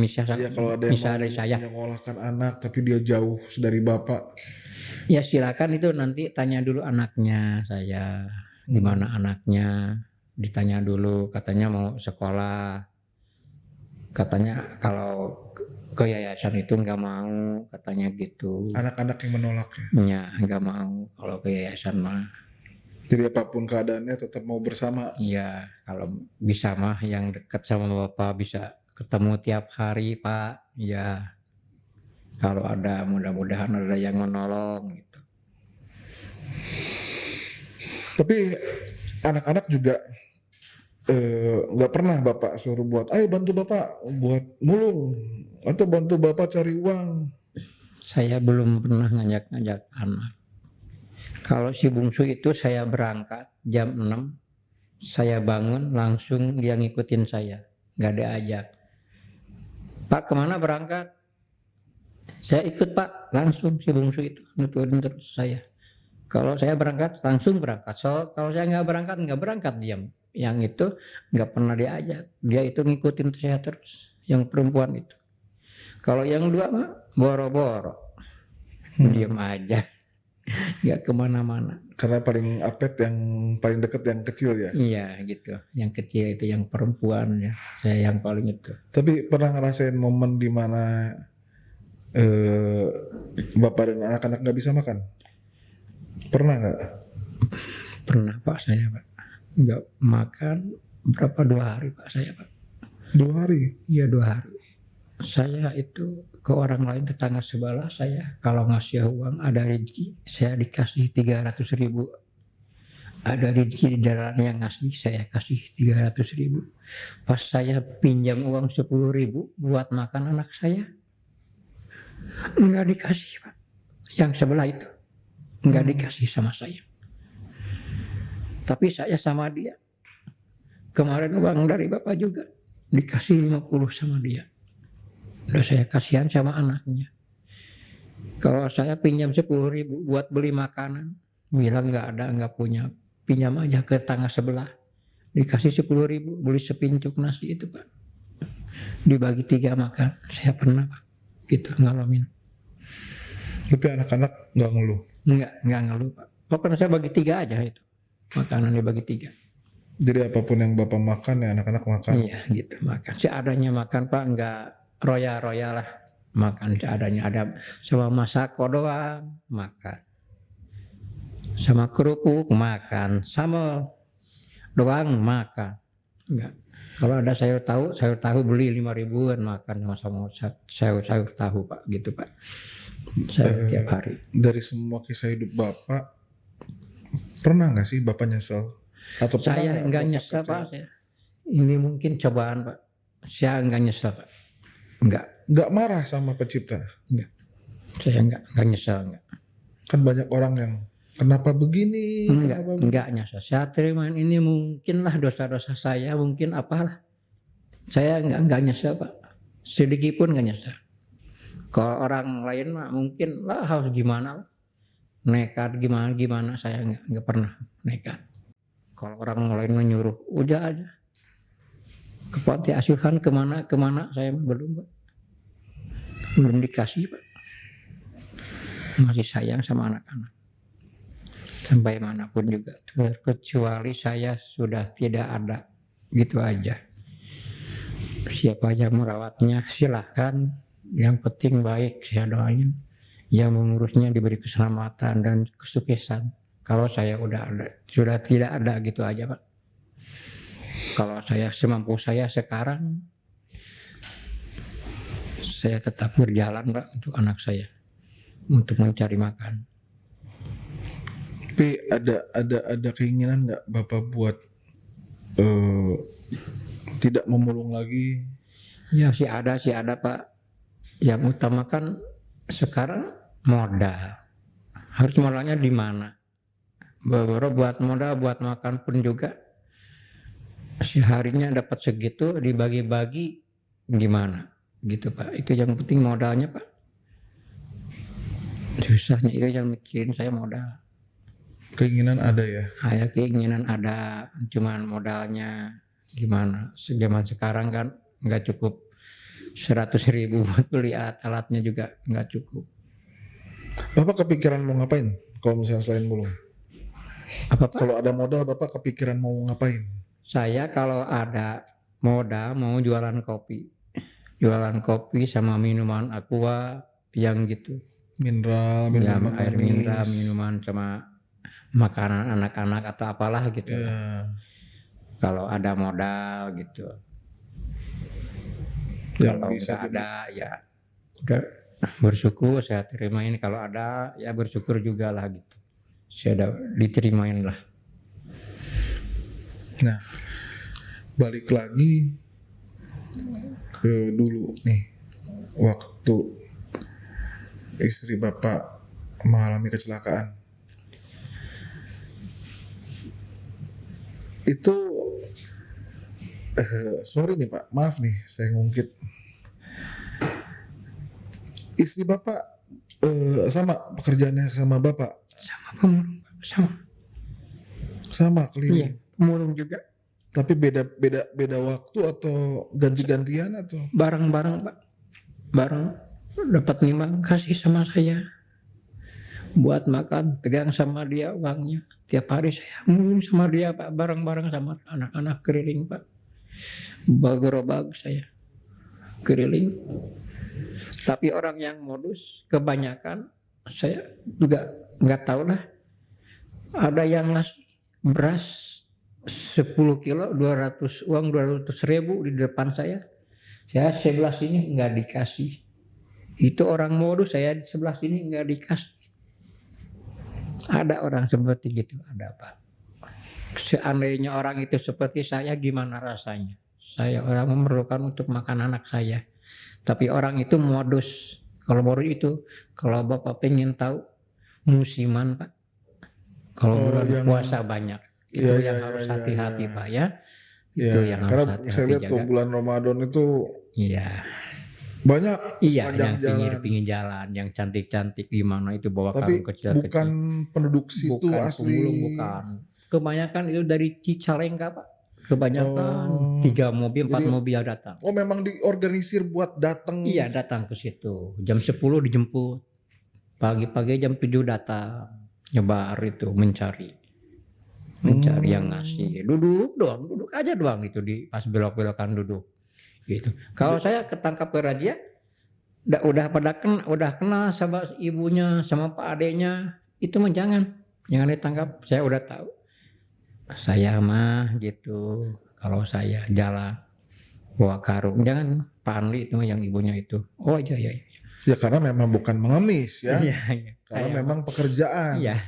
kalau ada yang mau dari saya. menyekolahkan anak tapi dia jauh dari bapak, Ya silakan, itu nanti tanya dulu anaknya saya, di mana anaknya, ditanya dulu, katanya mau sekolah, katanya kalau ke yayasan itu nggak mau, katanya gitu. anak-anak yang menolak ya. Ya nggak mau kalau ke yayasan mah. Jadi apapun keadaannya tetap mau bersama. Iya, kalau bisa mah yang dekat sama bapak, bisa ketemu tiap hari Pak. Ya kalau ada, mudah-mudahan ada yang menolong gitu. Tapi anak-anak juga nggak pernah bapak suruh buat, ayo bantu bapak buat mulung atau bantu bapak cari uang. Saya belum pernah ngajak-ngajak anak. Kalau si bungsu itu saya berangkat jam 6, saya bangun langsung dia ngikutin saya, nggak diajak. Pak kemana berangkat? Saya ikut Pak, langsung si bungsu itu ngikutin terus saya. Kalau saya berangkat langsung berangkat. So kalau saya nggak berangkat diam. Yang itu nggak pernah diajak. Dia itu ngikutin saya terus. Yang perempuan itu. Kalau yang 2 mah boro-boro, diam aja, nggak kemana-mana. Karena paling apet yang paling deket yang kecil ya. Iya gitu. Yang kecil itu yang perempuan ya. Saya yang paling itu. Tapi pernah ngerasain momen dimana bapak dan anak-anak nggak bisa makan? Pernah nggak? Pernah Pak, saya Pak nggak makan, berapa 2 hari Pak saya Pak. 2 hari? Iya 2 hari. Saya itu ke orang lain tetangga sebelah saya kalau ngasih uang ada rezeki saya dikasih 300.000. Ada rezeki di jalan yang ngasih saya kasih 300.000. Pas saya pinjam uang 10.000 buat makan anak saya nggak dikasih Pak. Yang sebelah itu nggak dikasih sama saya. Tapi saya sama dia. Kemarin uang dari bapak juga dikasih 50 sama dia. Udah saya kasihan sama anaknya. Kalau saya pinjam 10.000 buat beli makanan, bilang nggak ada, nggak punya, pinjam aja ke tetangga sebelah. Dikasih 10.000 beli sepincuk nasi itu Pak. Dibagi 3 makan. Saya pernah Pak. Gitu ngalamin. Tapi anak-anak nggak ngeluh? Nggak ngeluh Pak. Pokoknya saya bagi 3 aja itu. Makanan dibagi 3. Jadi apapun yang bapak makan ya anak-anak makan? Iya gitu makan. Seadanya makan Pak, nggak roya-roya lah. Makan seadanya, ada sama masako doang makan. Sama kerupuk makan, sama doang makan. Enggak. Kalau ada sayur tahu beli 5.000-an makan sama sayur tahu Pak gitu Pak. Saya tiap hari. Dari semua kisah hidup bapak, pernah nggak sih bapak nyesel? Atau Saya enggak nyesel Pak. Ini mungkin cobaan Pak. Saya enggak nyesel Pak. Nggak marah sama pencipta? Enggak. Saya enggak nyesel enggak. Kan banyak orang yang kenapa begini? Enggak nyesel. Saya terima ini mungkin lah dosa-dosa saya, mungkin apalah. Saya enggak nyesel Pak. Sedikit pun enggak nyesel. Kalau orang lain mah mungkin lah harus gimana, nekat gimana saya enggak pernah nekat. Kalau orang lain menyuruh, udah aja. Ke panti asuhan kemana saya belum Pak. Belum dikasih Pak. Masih sayang sama anak-anak. Sampai manapun juga. Kecuali saya sudah tidak ada. Gitu aja. Siapa yang merawatnya silahkan. Yang penting baik saya doain. Yang mengurusnya diberi keselamatan dan kesuksesan. Kalau saya sudah tidak ada gitu aja Pak. Kalau saya semampu saya sekarang, saya tetap berjalan Pak untuk anak saya, untuk mencari makan. Tapi ada keinginan nggak bapak buat tidak memulung lagi? Ya sih ada Pak. Yang utama kan sekarang modal. Harus modalnya di mana? Baru buat modal buat makan pun juga seharinya dapat segitu dibagi-bagi gimana gitu Pak. Itu yang penting modalnya Pak. Susahnya itu yang mikirin saya modal. Keinginan ada ya? Saya keinginan ada, cuman modalnya gimana. Zaman sekarang kan nggak cukup 100.000 buat beli alat-alatnya juga nggak cukup. Bapak kepikiran mau ngapain kalau misalnya selain mulung? Apa Pak? Kalau ada modal bapak kepikiran mau ngapain? Saya kalau ada modal mau jualan kopi. Jualan kopi sama minuman aqua yang gitu. Mineral, Ya, minuman air manis. mineral, minuman sama makanan anak-anak atau apalah gitu. Ya. Kalau ada modal gitu. Yang Kalau bisa nggak ada ya udah bersyukur saya terimain. Kalau ada ya bersyukur juga lah gitu. Saya udah diterimain lah. Nah, balik lagi ke dulu nih, waktu istri bapak mengalami kecelakaan. Itu, sorry nih Pak, maaf nih saya ngungkit. Istri bapak sama pekerjaannya sama bapak? Sama pemulung Pak, sama. Sama Iya, keliling. pemulung juga. Tapi beda waktu atau ganti-gantian atau? Bareng-bareng Pak. Bareng dapat 5 kasih sama saya. Buat makan, pegang sama dia uangnya. Tiap hari saya mulung sama dia Pak, bareng-bareng sama anak-anak keliling Pak. Gerobak saya keliling. Tapi orang yang modus kebanyakan saya juga nggak tahu lah. Ada yang ngasih beras 10 kilo 200 uang 200.000 di depan saya sebelah sini nggak dikasih. Itu orang modus, saya di sebelah sini nggak dikasih. Ada orang seperti gitu, ada Pak. Seandainya orang itu seperti saya, gimana rasanya? Saya orang memerlukan untuk makan anak saya, tapi orang itu modus. Kalau modus itu, kalau Bapak pengen tahu, musiman Pak. Kalau bulan puasa banyak, itu yang harus hati-hati Pak ya. Itu yang harus karena hati-hati saya lihat kalau jaga. bulan Ramadan itu Iya, banyak iya sepanjang yang jalan. pinggir jalan, yang cantik-cantik gimana itu bawa Tapi karung kecil-kecil. bukan penduduk situ Bukan asli. pemulung, bukan. Kebanyakan itu dari Cicalengka Pak. Kebanyakan 3 mobil, 4 Jadi, mobil datang. oh memang diorganisir buat datang. Iya datang ke situ. Jam 10 dijemput. Pagi-pagi jam 7 datang. Nyebar itu mencari yang ngasih. Duduk doang, duduk aja doang itu di pas belok-belokan duduk. Gitu. Kalau saya ketangkap ke razia, udah kenal sama ibunya, sama pak adeknya, itu mah jangan ditangkap. Saya udah tahu. Saya mah gitu. Kalau saya jalan bawa karung, jangan Pak Anli itu yang ibunya itu. Oh iya. Ya karena memang bukan mengemis ya. Iya. Karena memang pekerjaan. Iya.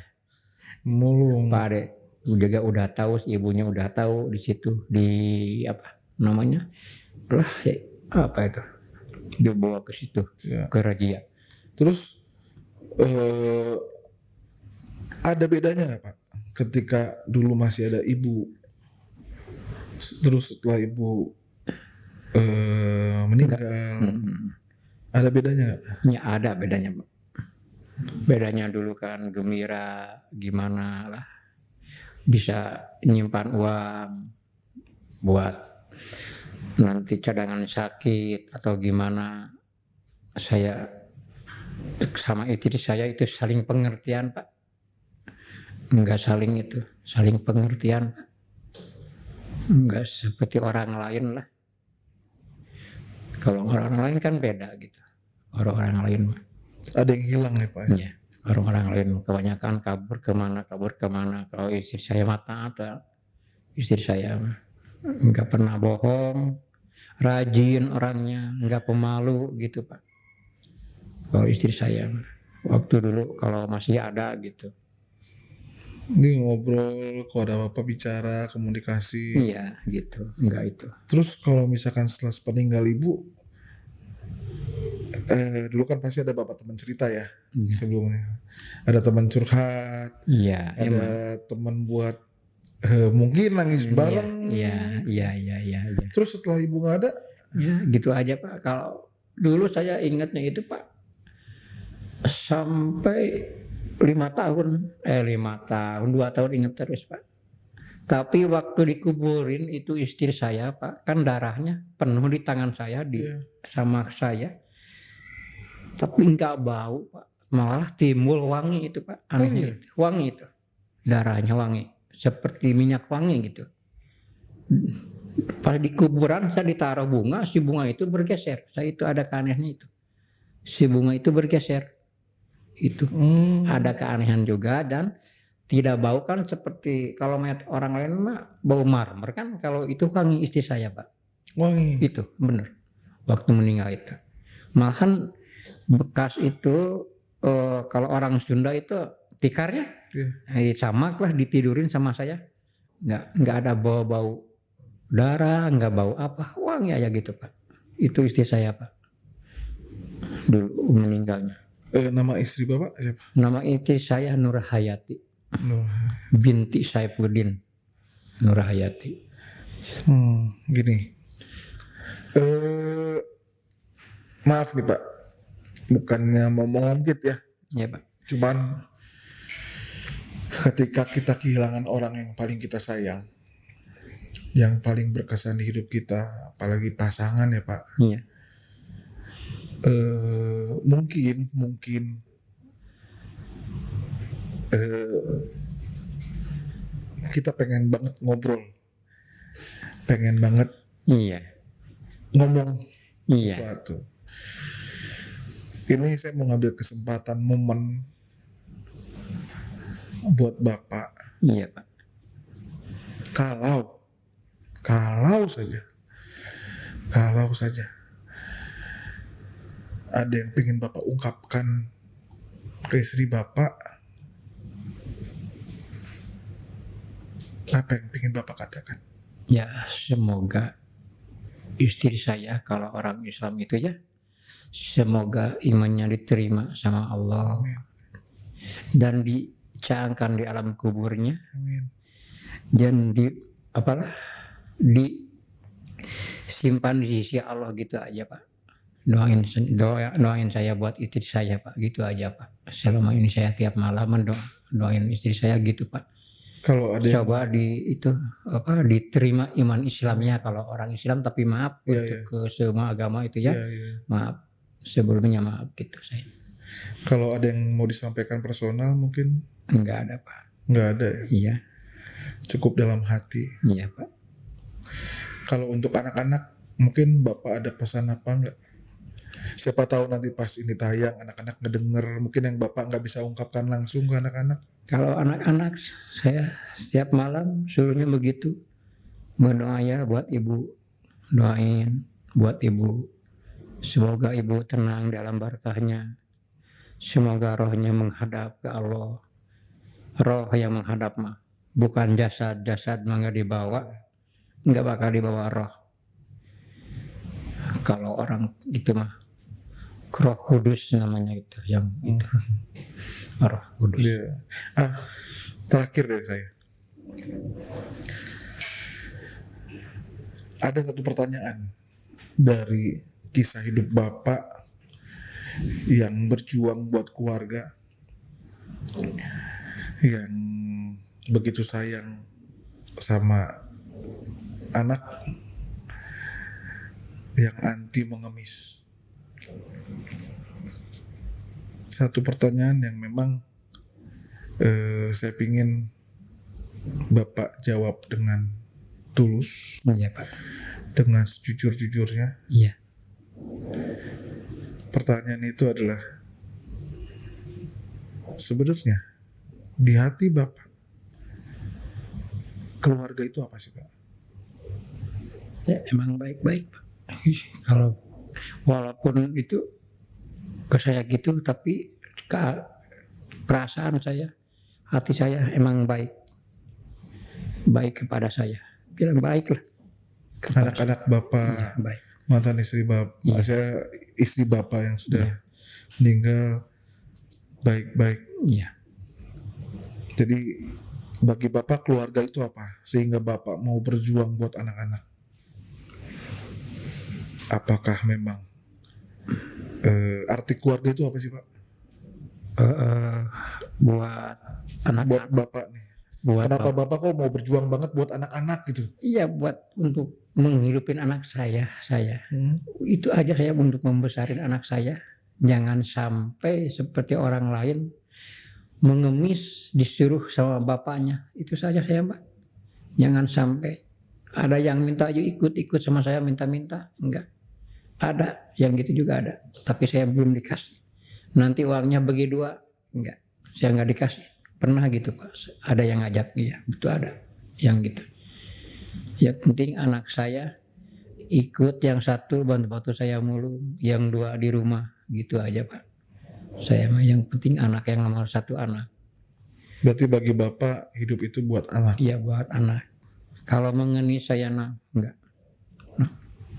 Mulung. Pak Ade juga udah tahu, ibunya udah tahu di situ di apa namanya lah apa itu dibawa ke situ ke razia. Terus ada bedanya nggak Pak ketika dulu masih ada ibu, terus setelah ibu meninggal, ada bedanya nggak? Ya ada bedanya Pak. Bedanya dulu kan gembira gimana lah, bisa nyimpan uang buat nanti cadangan sakit atau gimana. Saya sama istri saya itu saling pengertian Pak, enggak saling pengertian Pak, enggak seperti orang lain lah. Kalau orang lain kan beda gitu, orang lain ada yang hilang ya Pak ya. Orang lain kebanyakan kabur kemana. Kalau istri saya mata atau istri saya enggak pernah bohong, rajin orangnya, enggak pemalu gitu Pak. Kalau istri saya waktu dulu kalau masih ada gitu. Ini ngobrol, kalau ada apa-apa bicara, komunikasi. Iya gitu, enggak itu. Terus kalau misalkan setelah peninggal ibu, dulu kan pasti ada bapak teman cerita ya sebelumnya. Ada teman curhat, ada teman buat mungkin nangis bareng. Iya. Terus setelah ibu nggak ada? Ya gitu aja Pak. Kalau dulu saya ingatnya itu Pak, sampai 5 tahun, 2 tahun ingat terus Pak. Tapi waktu dikuburin itu istri saya Pak, kan darahnya penuh di tangan saya, sama saya. Tapi nggak bau Pak, malah timbul wangi itu Pak, anehnya itu. Wangi itu, darahnya wangi, seperti minyak wangi gitu. Pas di kuburan saya ditaruh bunga, si bunga itu bergeser. Saya itu ada keanehannya itu, si bunga itu bergeser. Itu ada keanehan juga, dan tidak bau kan seperti kalau orang lain mah bau marmer kan, kalau itu wangi istri saya Pak. Wangi. Itu bener waktu meninggal itu. Malahan bekas itu kalau orang Sunda itu tikarnya sama lah ditidurin sama saya. Nggak ada bau darah, nggak bau apa, wangi aja gitu Pak. Itu istri saya Pak dulu meninggalnya. Nama istri Bapak siapa? Nama istri saya Nurhayati binti Saifuddin Nurhayati. Gini. Maaf nih Pak, bukannya mau mengungkit ya. Ya Pak. Cuman ketika kita kehilangan orang yang paling kita sayang, yang paling berkesan di hidup kita, apalagi pasangan ya Pak. Iya. Mungkin kita pengen banget ngobrol, pengen banget ngomong sesuatu. Ini saya mau ngambil kesempatan momen buat Bapak. Iya Pak. Kalau kalau saja kalau saja ada yang pengen Bapak ungkapkan ke istri Bapak, apa yang pengen Bapak katakan? Ya, semoga istri saya, kalau orang Islam itu ya, semoga imannya diterima sama Allah Amin. dan dicangkan di alam kuburnya, Amin. dan disimpan di sisi Allah gitu aja Pak. Doain saya buat istri saya Pak, gitu aja Pak. Selama ini saya tiap malam doain istri saya gitu Pak. Kalau ada yang Coba diterima iman Islamnya kalau orang Islam, tapi maaf Iya, untuk iya. ke semua agama itu ya, Iya, iya. maaf sebelumnya, maaf gitu saya. Kalau ada yang mau disampaikan personal mungkin Enggak ada Pak. nggak ada ya, Iya, cukup dalam hati. iya Pak. Kalau untuk anak-anak mungkin Bapak ada pesan apa nggak? Siapa tahu nanti pas ini tayang anak-anak ngedenger, mungkin yang Bapak nggak bisa ungkapkan langsung ke anak-anak. Kalau anak-anak saya setiap malam suruhnya begitu, berdoa ya buat ibu, doain buat ibu, semoga ibu tenang dalam berkahnya, semoga rohnya menghadap ke Allah. Roh yang menghadap mah bukan jasad mah nggak dibawa, nggak bakal dibawa roh. Kalau orang itu mah Roh Kudus namanya itu, yang itu Roh Kudus. Iya. Terakhir dari saya, ada satu pertanyaan dari kisah hidup Bapak yang berjuang buat keluarga, yang begitu sayang sama anak, yang anti mengemis. Satu pertanyaan yang memang saya pingin Bapak jawab dengan tulus, Iya Pak. dengan sejujur-jujurnya. Iya. Pertanyaan itu adalah, sebenarnya di hati Bapak, keluarga itu apa sih Pak? Ya emang baik-baik Pak. Kalau walaupun itu ke saya gitu, tapi perasaan saya, hati saya emang baik kepada saya. Bilang baik lah. Anak-anak Bapak, Ya, baik. mantan istri Bapak, Iya. saya istri Bapak yang sudah meninggal, baik-baik. Iya. Jadi bagi Bapak keluarga itu apa? Sehingga Bapak mau berjuang buat anak-anak. Apakah memang arti keluarga itu apa sih Pak? Buat anak, Buat Bapak nih. buat Kenapa Bapak. Bapak kok mau berjuang banget buat anak-anak gitu? Iya, buat untuk menghidupin anak saya. Itu aja, saya untuk membesarin anak saya. Jangan sampai seperti orang lain mengemis disuruh sama bapaknya. Itu saja saya Mbak. Jangan sampai ada yang minta yuk ikut sama saya, minta-minta. Enggak. Ada yang gitu juga ada. Tapi saya belum dikasih. Nanti uangnya bagi dua. Enggak. Saya enggak dikasih. Pernah gitu Pak. Ada yang ngajak, iya betul ada yang gitu. Yang penting anak saya ikut, yang satu bantu-bantu saya mulu, yang dua di rumah, gitu aja Pak. Saya mah yang penting anak, yang nomor satu anak. Berarti bagi Bapak hidup itu buat anak. Iya, buat anak. Kalau mengemis saya enggak. Nah,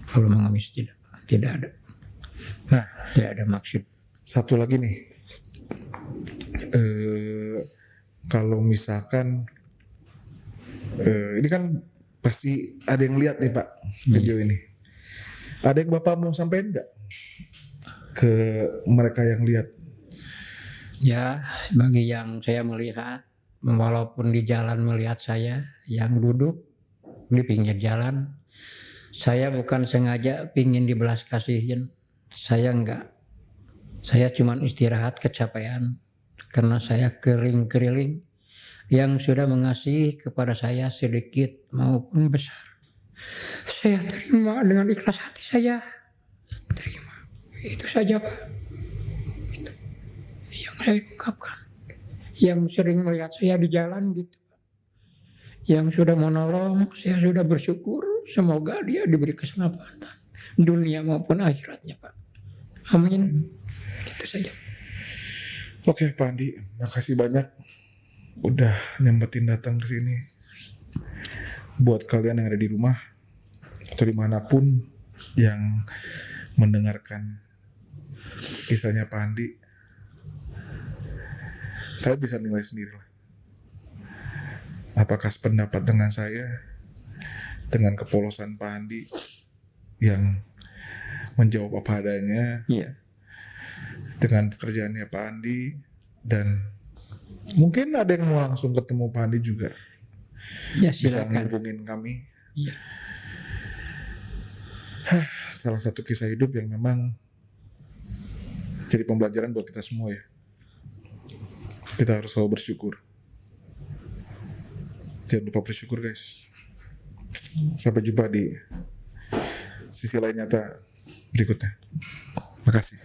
kalau mengemis tidak ada. Nah, Tidak ada maksud. satu lagi nih, kalau misalkan ini kan pasti ada yang lihat nih Pak video ini. Ada yang Bapak mau sampaikan nggak ke mereka yang lihat? Ya, sebagai yang saya melihat, walaupun di jalan melihat saya yang duduk di pinggir jalan, saya bukan sengaja pingin dibelas kasihin. Saya enggak. Saya cuma istirahat, kecapean, karena saya keliling-keliling yang sudah mengasihi kepada saya sedikit maupun besar. Saya terima dengan ikhlas hati saya. Terima. Itu saja Pak. Itu yang saya ungkapkan. Yang sering melihat saya di jalan gitu. yang sudah menolong, saya sudah bersyukur. Semoga dia diberi keselamatan dunia maupun akhiratnya, Pak. Amin. Itu saja. Oke Pak Andi, makasih banyak udah nyempetin datang ke sini. Buat kalian yang ada di rumah atau dimanapun yang mendengarkan kisahnya Pak Andi, kalian bisa nilai sendiri lah. Apakah sependapat dengan saya, dengan kepolosan Pak Andi yang menjawab apa adanya, Iya. dengan pekerjaannya Pak Andi, dan mungkin ada yang mau langsung ketemu Pak Andi juga, Ya bisa silakan. menghubungin kami. Iya. Salah satu kisah hidup yang memang jadi pembelajaran buat kita semua ya. Kita harus selalu bersyukur. Jangan lupa bersyukur guys. Sampai jumpa di sisi lain nyata berikutnya. Makasih.